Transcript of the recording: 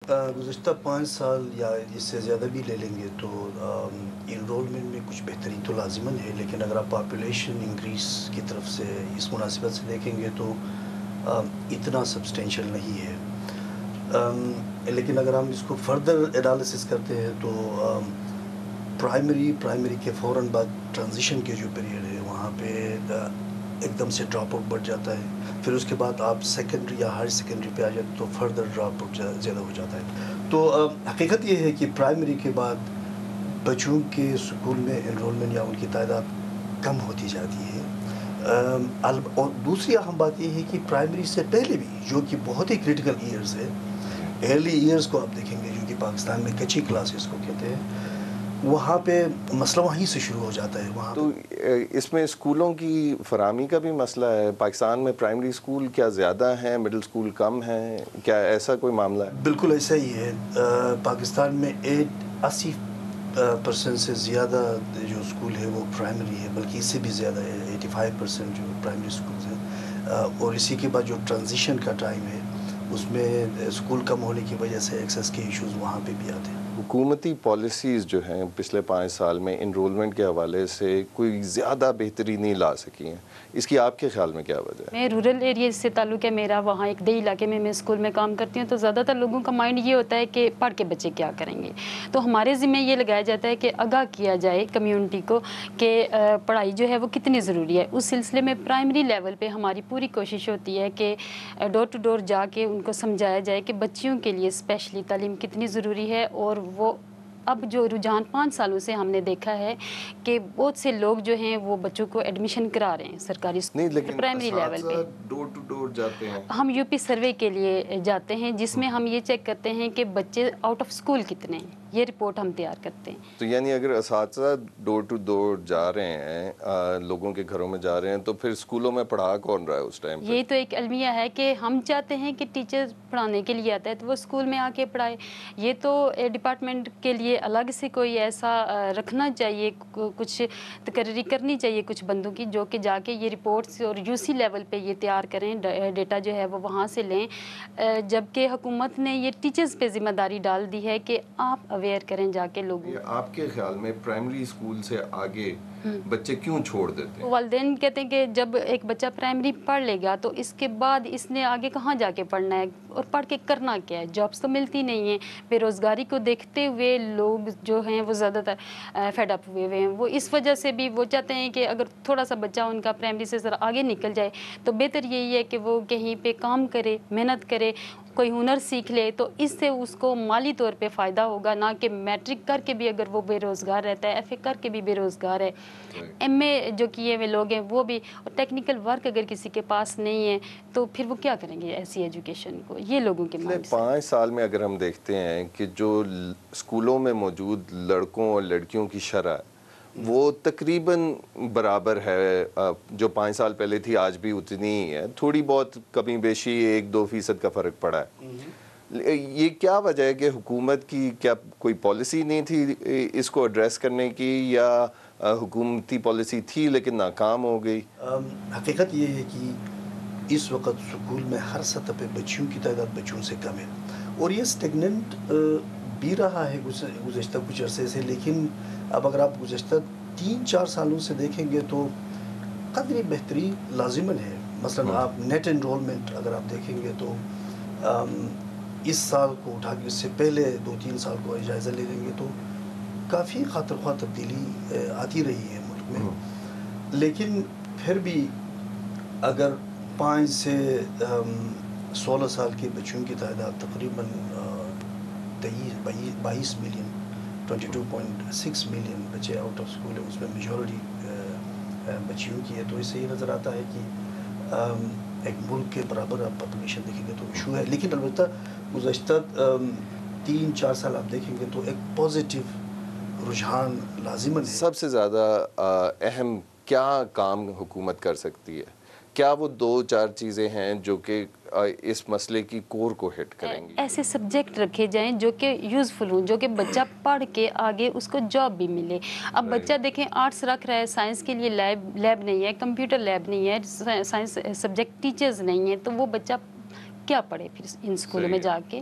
گزشتہ 5 سال یا اس سے زیادہ بھی لے لیں گے تو انرولمنٹ میں کچھ بہتری تو لازماً ہے، لیکن اگر آپ پاپولیشن انکریز کی طرف سے اس مناسبت سے دیکھیں گے تو اتنا سبسٹینشیل نہیں ہے۔ لیکن اگر ہم اس کو فردر انالیسس کرتے ہیں تو پرائمری کے فوراً بعد ٹرانزیشن کے جو پیریڈ ہے وہاں پہ ایک دم سے ڈراپ آؤٹ بڑھ جاتا ہے، پھر اس کے بعد آپ سیکنڈری یا ہائر سیکنڈری پہ آ جاتے تو فردر ڈراپ آؤٹ زیادہ ہو جاتا ہے۔ تو حقیقت یہ ہے کہ پرائمری کے بعد بچوں کے اسکول میں انرولمنٹ یا ان کی تعداد کم ہوتی جاتی ہے، اور دوسری اہم بات یہ ہے کہ پرائمری سے پہلے بھی جو کہ بہت ہی کرٹیکل ایئرز ہے، ارلی ایئرز کو آپ دیکھیں گے جو کہ پاکستان میں کچی کلاسز کو کہتے ہیں، وہاں پہ مسئلہ وہیں سے شروع ہو جاتا ہے۔ وہاں تو اس میں اسکولوں کی فراہمی کا بھی مسئلہ ہے۔ پاکستان میں پرائمری اسکول کیا زیادہ ہیں، مڈل اسکول کم ہیں، کیا ایسا کوئی معاملہ ہے؟ بالکل ایسا ہی ہے۔ پاکستان میں 80% سے زیادہ جو اسکول ہے وہ پرائمری ہے، بلکہ اس سے بھی زیادہ ہے، 85% جو پرائمری اسکولز ہیں، اور اسی کے بعد جو ٹرانزیشن کا ٹائم ہے اس میں اسکول کم ہونے کی وجہ سے ایکسیس کے ایشوز وہاں پہ بھی آتے ہیں۔ حکومتی پالیسیز جو ہیں پچھلے 5 سال میں انرولمنٹ کے حوالے سے کوئی زیادہ بہتری نہیں لا سکی ہیں، اس کی آپ کے خیال میں کیا وجہ ہے؟ میں رورل ایریاز سے تعلق ہے میرا، وہاں ایک دیہی علاقے میں اسکول میں کام کرتی ہوں، تو زیادہ تر لوگوں کا مائنڈ یہ ہوتا ہے کہ پڑھ کے بچے کیا کریں گے، تو ہمارے ذمہ یہ لگایا جاتا ہے کہ آگاہ کیا جائے کمیونٹی کو کہ پڑھائی جو ہے وہ کتنی ضروری ہے۔ اس سلسلے میں پرائمری لیول پہ ہماری پوری کوشش ہوتی ہے کہ ڈور ٹو ڈور جا کے ان کو سمجھایا جائے کہ بچیوں کے لیے اسپیشلی تعلیم کتنی ضروری ہے، اور وہ اب جو رجحان 5 سالوں سے ہم نے دیکھا ہے کہ بہت سے لوگ جو ہیں وہ بچوں کو ایڈمیشن کرا رہے ہیں سرکاری نہیں، لیکن پرائمری لیول پہ۔ ڈور ٹو ڈور جاتے ہیں، ہم یو پی سروے کے لیے جاتے ہیں جس میں ہم یہ چیک کرتے ہیں کہ بچے آؤٹ آف اسکول کتنے ہیں، یہ رپورٹ ہم تیار کرتے ہیں۔ تو یعنی اگر اساتذہ ڈور ٹو ڈور جا رہے ہیں، لوگوں کے گھروں میں جا رہے ہیں، تو پھر اسکولوں میں پڑھا کون رہا ہے اس ٹائم پہ؟ یہی تو ایک المیہ ہے کہ ہم چاہتے ہیں کہ ٹیچر پڑھانے کے لیے آتا ہے تو وہ اسکول میں آ کے پڑھائے، یہ تو ڈپارٹمنٹ کے لیے الگ سے کوئی ایسا رکھنا چاہیے، کچھ تقرری کرنی چاہیے کچھ بندوں کی جو کہ جا کے یہ رپورٹس اور یو سی لیول پہ یہ تیار کریں، ڈیٹا جو ہے وہ وہاں سے لیں، جبکہ حکومت نے یہ ٹیچرز پہ ذمہ داری ڈال دی ہے کہ آپ اویئر کریں جا کے لوگوں۔ آپ کے خیال میں پرائمری اسکول سے آگے بچے کیوں چھوڑ دیتے ہیں؟ والدین کہتے ہیں کہ جب ایک بچہ پرائمری پڑھ لے گا تو اس کے بعد اس نے آگے کہاں جا کے پڑھنا ہے اور پڑھ کے کرنا کیا ہے، جابس تو ملتی نہیں ہیں، بے روزگاری کو دیکھتے ہوئے لوگ جو ہیں وہ زیادہ تر فیڈ اپ ہوئے ہوئے ہیں، وہ اس وجہ سے بھی وہ چاہتے ہیں کہ اگر تھوڑا سا بچہ ان کا پرائمری سے ذرا آگے نکل جائے تو بہتر یہی ہے کہ وہ کہیں پہ کام کرے، محنت کرے، کوئی ہنر سیکھ لے، تو اس سے اس کو مالی طور پہ فائدہ ہوگا، نہ کہ میٹرک کر کے بھی اگر وہ بے روزگار رہتا ہے، ایف اے کر کے بھی بے روزگار ہے، ایم اے جو کیے ہوئے لوگ ہیں وہ بھی، اور ٹیکنیکل ورک اگر کسی کے پاس نہیں ہے تو پھر وہ کیا کریں گے ایسی ایجوکیشن کو، یہ لوگوں کے مائنڈ سے۔ 5 سال میں اگر ہم دیکھتے ہیں کہ جو اسکولوں میں موجود لڑکوں اور لڑکیوں کی شرح وہ تقریباً برابر ہے، جو 5 سال پہلے تھی آج بھی اتنی ہی ہے، تھوڑی بہت کمی بیشی 1-2% کا فرق پڑا ہے۔ یہ کیا وجہ ہے کہ حکومت کی کیا کوئی پالیسی نہیں تھی اس کو ایڈریس کرنے کی، یا حکومتی پالیسی تھی لیکن ناکام ہو گئی؟ حقیقت یہ ہے کہ اس وقت سکول میں ہر سطح پہ بچیوں کی تعداد بچوں سے کم ہے، اور یہ اسٹیگننٹ بھی رہا ہے گزشتہ کچھ عرصے سے، لیکن اب اگر آپ گزشتہ 3-4 سالوں سے دیکھیں گے تو قدری بہتری لازماً ہے۔ مثلا آپ نیٹ انرولمنٹ اگر آپ دیکھیں گے تو اس سال کو اٹھا کے اس سے پہلے 2-3 سال کو جائزہ لے لیں گے تو کافی خاطر خواہ تبدیلی آتی رہی ہے ملک میں، لیکن پھر بھی اگر 5 سے 16 سال کے بچوں کی تعداد تقریباً 22 ملین 22.6 ملین بچے آؤٹ آف اسکول ہیں، اس میں میجورٹی بچیوں کی ہے، تو اس سے یہ نظر آتا ہے کہ ایک ملک کے برابر آپ پاپولیشن دیکھیں گے تو ایشو ہے، لیکن البتہ گزشتہ 3-4 سال آپ دیکھیں گے تو ایک پازیٹیو رجحان لازماً ہے۔ سب سے زیادہ اہم کیا کام حکومت کر سکتی ہے؟ کیا وہ 2-4 چیزیں ہیں جو کہ اس مسئلے کی کور کو ہٹ کریں گی؟ ایسے سبجیکٹ رکھے جائیں جو کہ یوزفل ہوں، جو کہ بچہ پڑھ کے آگے اس کو جاب بھی ملے۔ اب بچہ دیکھیں آرٹس رکھ رہا ہے، سائنس کے لیے لیب نہیں ہے، کمپیوٹر لیب نہیں ہے، سائنس سبجیکٹ ٹیچرز نہیں ہیں، تو وہ بچہ کیا پڑھے پھر ان اسکولوں میں جا کے؟